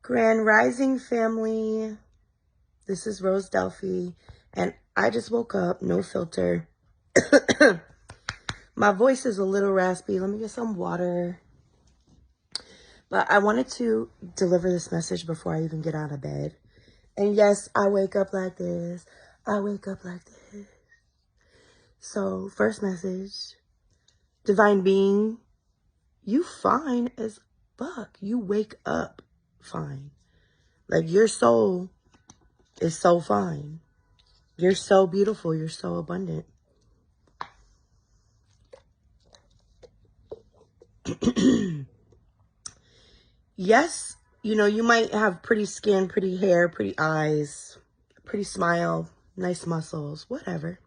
Grand Rising family, this is Rose Delphi, and I just woke up, no filter. My voice is a little raspy. Let me get some water. But I wanted to deliver this message before I even get out of bed. And yes, I wake up like this. I wake up like this. So, first message, Divine Being, you fine as fuck. You wake up fine. Like, your soul is so fine. You're so beautiful. You're so abundant. Yes, you know, you might have pretty skin, pretty hair, pretty eyes, pretty smile, nice muscles, whatever.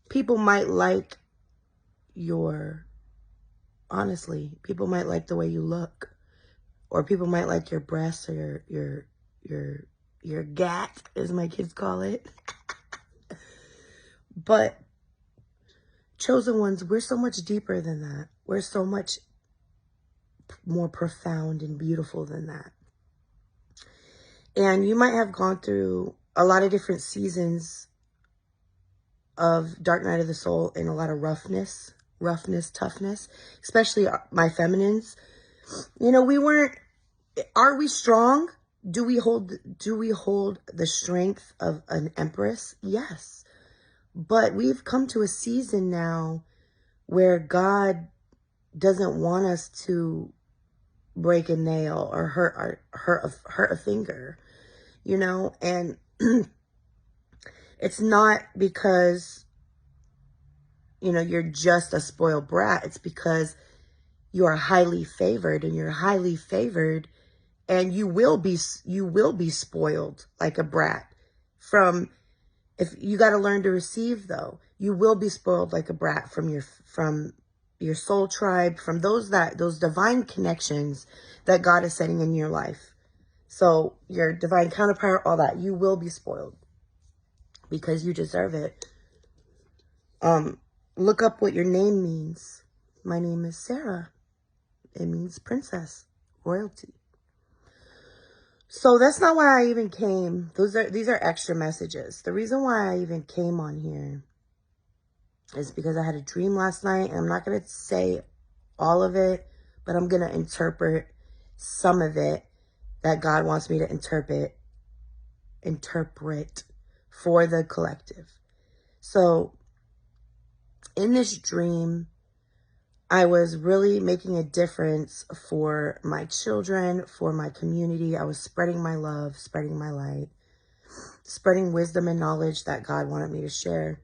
People might like honestly, people might like the way you look, or people might like your breasts or your gat, as my kids call it. But chosen ones, we're so much deeper than that. We're so much more profound and beautiful than that. And you might have gone through a lot of different seasons of Dark Night of the Soul and a lot of roughness, toughness, especially my feminines. You know, are we strong? Do we hold the strength of an empress? Yes. But we've come to a season now where God doesn't want us to break a nail or hurt a finger, you know, and it's not because, you know, you're just a spoiled brat. It's because you are highly favored, and you're highly favored, and you will be spoiled like a brat. If you got to learn to receive, though, you will be spoiled like a brat from your soul tribe, from those divine connections that God is setting in your life. So your divine counterpart, all that, you will be spoiled because you deserve it. Look up what your name means. My name is Sarah. It means princess, royalty. So that's not why I even came. These are extra messages. The reason why I even came on here is because I had a dream last night, and I'm not going to say all of it, but I'm going to interpret some of it that God wants me to interpret for the collective. So in this dream, I was really making a difference for my children, for my community. I was spreading my love, spreading my light, spreading wisdom and knowledge that God wanted me to share.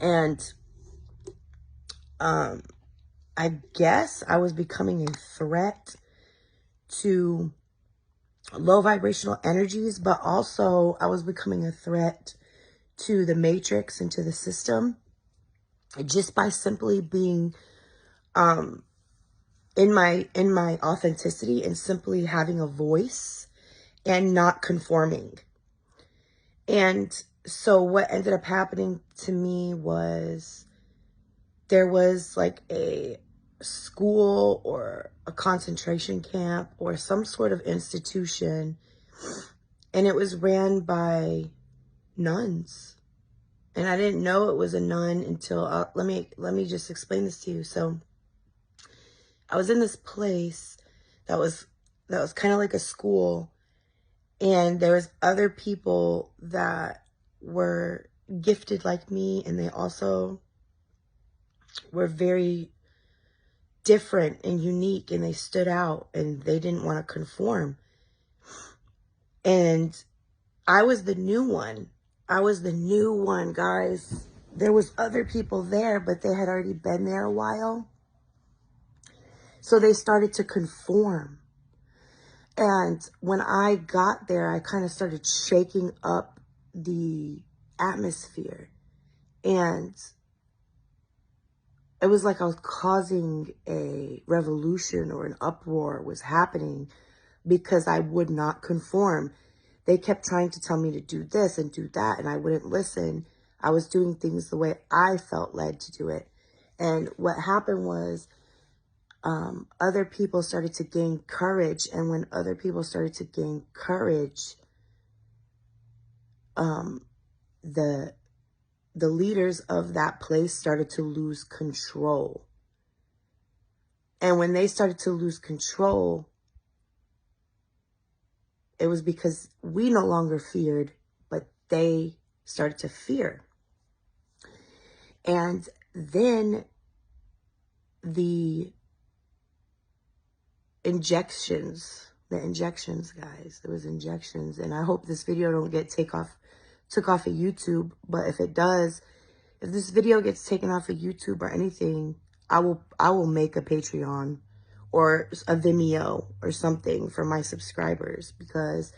And I guess I was becoming a threat to low vibrational energies, but also I was becoming a threat to the matrix and to the system, just by simply being in my authenticity and simply having a voice and not conforming. And so what ended up happening to me was there was like a school or a concentration camp or some sort of institution, and it was ran by nuns. And I didn't know it was a nun until, let me just explain this to you. So I was in this place that was kind of like a school, and there was other people that were gifted like me, and they also were very different and unique, and they stood out, and they didn't want to conform. And I was the new one. Guys. There was other people there, but they had already been there a while. So they started to conform. And when I got there, I kind of started shaking up the atmosphere. And it was like I was causing a revolution, or an uproar was happening because I would not conform. They kept trying to tell me to do this and do that, and I wouldn't listen. I was doing things the way I felt led to do it. And what happened was other people started to gain courage. And when other people started to gain courage, the leaders of that place started to lose control. And when they started to lose control, it was because we no longer feared, but they started to fear. And then the injections, guys, there was injections. And I hope this video don't get took off of YouTube. But if it does, if this video gets taken off of YouTube or anything, I will make a Patreon or a Vimeo or something for my subscribers, because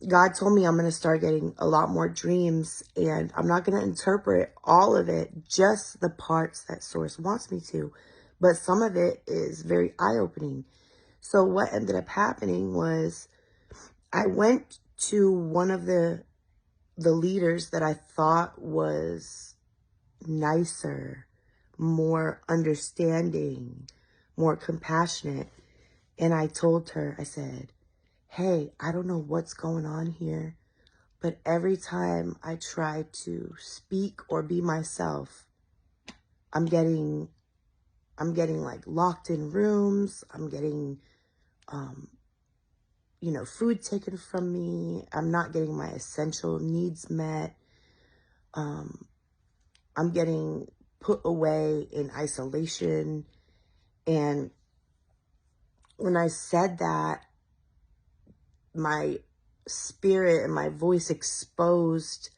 God told me I'm going to start getting a lot more dreams, and I'm not going to interpret all of it, just the parts that Source wants me to. But some of it is very eye-opening. So what ended up happening was I went to one of the leaders that I thought was nicer, more understanding, more compassionate. And I told her, I said, hey, I don't know what's going on here, but every time I try to speak or be myself, I'm getting like locked in rooms. I'm getting, food taken from me. I'm not getting my essential needs met. I'm getting put away in isolation. And when I said that, my spirit and my voice exposed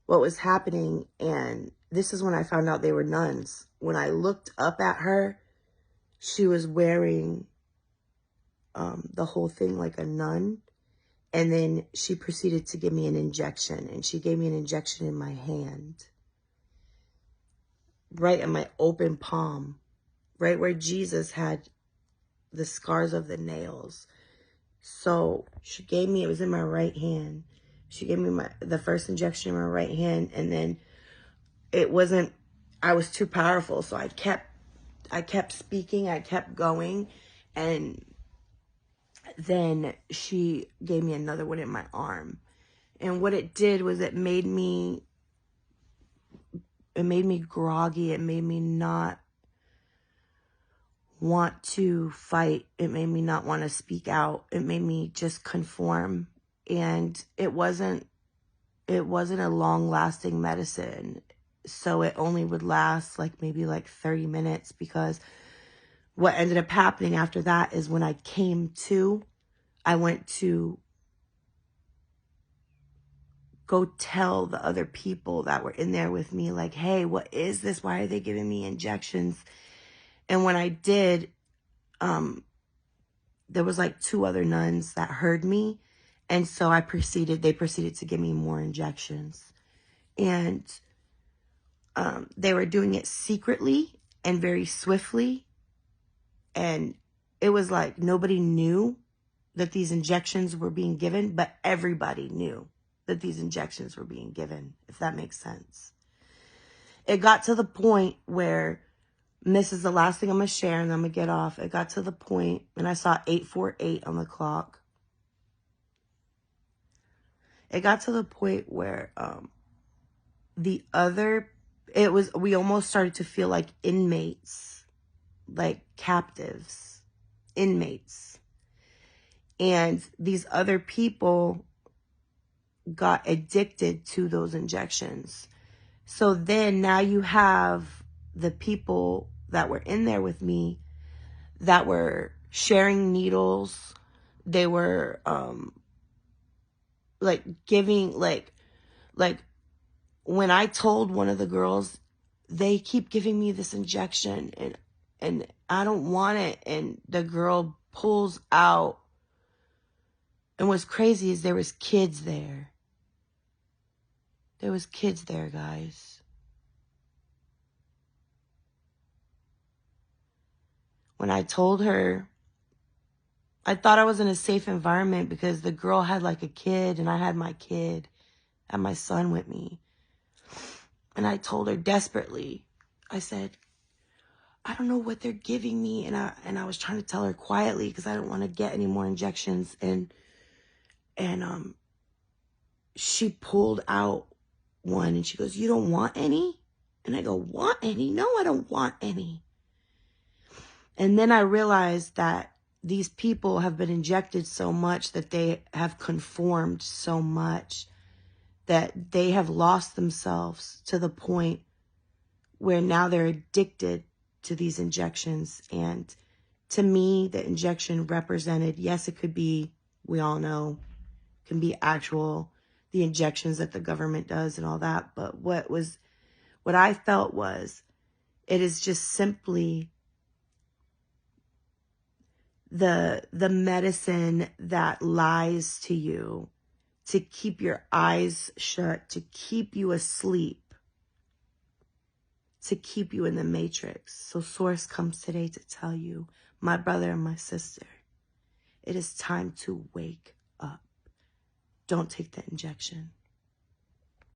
what was happening. And this is when I found out they were nuns. When I looked up at her, she was wearing the whole thing like a nun. And then she proceeded to give me an injection. And she gave me an injection in my hand, right in my open palm, right where Jesus had the scars of the nails. So she gave me, it was in my right hand. She gave me the first injection in my right hand, and then I was too powerful. So I kept speaking, I kept going, and then she gave me another one in my arm. And what it did was it made me groggy. It made me not want to fight. It made me not want to speak out. It made me just conform. And it wasn't a long-lasting medicine. So it only would last maybe 30 minutes, because what ended up happening after that is when I came to, I went to go tell the other people that were in there with me, hey, what is this? Why are they giving me injections? And when I did, there was 2 other nuns that heard me. And so they proceeded to give me more injections. And they were doing it secretly and very swiftly. And it was nobody knew that these injections were being given, but everybody knew that these injections were being given, if that makes sense. It got to the point where, and this is the last thing I'm going to share, and I'm going to get off. It got to the point, and I saw 8:48 on the clock. It got to the point where we almost started to feel like inmates, like captives, inmates. And these other people got addicted to those injections. So then now you have the people that were in there with me that were sharing needles. They were giving when I told one of the girls, they keep giving me this injection and I don't want it. And the girl pulls out. And what's crazy is there was kids there. There was kids there, guys. When I told her, I thought I was in a safe environment because the girl had a kid and I had my kid and my son with me. And I told her desperately, I said, I don't know what they're giving me. And I was trying to tell her quietly because I don't want to get any more injections. And she pulled out one and she goes, you don't want any? And I go, want any? No, I don't want any. And then I realized that these people have been injected so much, that they have conformed so much, that they have lost themselves to the point where now they're addicted to these injections. And to me, the injection represented, yes, it could be, we all know, can be actual, the injections that the government does and all that. But what I felt was, it is just simply the medicine that lies to you to keep your eyes shut, to keep you asleep, to keep you in the matrix. So Source comes today to tell you, my brother and my sister, it is time to wake up. Don't take the injection.